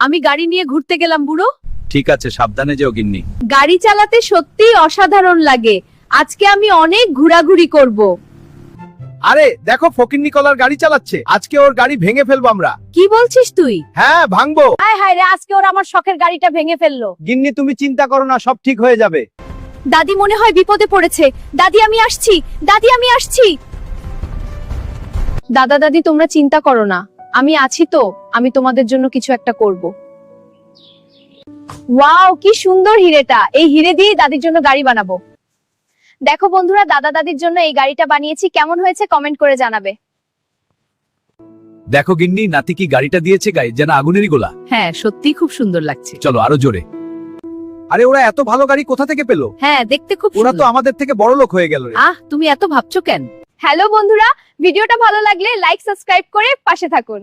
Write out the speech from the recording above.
আমি গাড়ি নিয়ে ঘুরতে গেলাম বুড়ো। ঠিক আছে, সাবধানে যেও গিন্নি। গাড়ি চালাতে সত্যিই অসাধারণ লাগে। আজকে আমি অনেক ঘোরাঘুরি করব। আরে দেখো, ফকিন্নি কলার গাড়ি চালাচ্ছে। আজকে ওর গাড়ি ভেঙে ফেলবো আমরা। কি বলছিস তুই? হ্যাঁ, ভাঙবো। হায় হায় রে, আজকে ওর আমার শখের গাড়িটা ভেঙে ফেললো। গিন্নি তুমি চিন্তা করো না, সব ঠিক হয়ে যাবে। দাদি মনে হয় বিপদে পড়েছে। দাদি আমি আসছি, দাদি আমি আসছি। দাদা দাদি তোমরা চিন্তা করো না, আমি আছি তো। আমি তোমাদের জন্য কিছু একটা করব। ওয়াও, কি সুন্দর হিরেটা। এই হিরে দিয়ে দাদির জন্য গাড়ি বানাবো। দেখো বন্ধুরা, দাদা দাদির জন্য এই গাড়িটা বানিয়েছি। কেমন হয়েছে কমেন্ট করে জানাবে। দেখো গিন্নি, নাতি কি গাড়িটা দিয়েছে গায়ে, যেন আগুনেরই গোলা। হ্যাঁ, সত্যি খুব সুন্দর লাগছে। চলো আরো জোরে। আরে ওরা এত ভালো গাড়ি কোথা থেকে পেলো? হ্যাঁ, দেখতে খুব ওরা তো সুন্দর। আমাদের থেকে বড় লোক হয়ে গেল রে। তুমি এত ভাবছো কেন? হ্যালো বন্ধুরা, ভিডিওটা ভালো লাগলে লাইক সাবস্ক্রাইব করে পাশে থাকুন।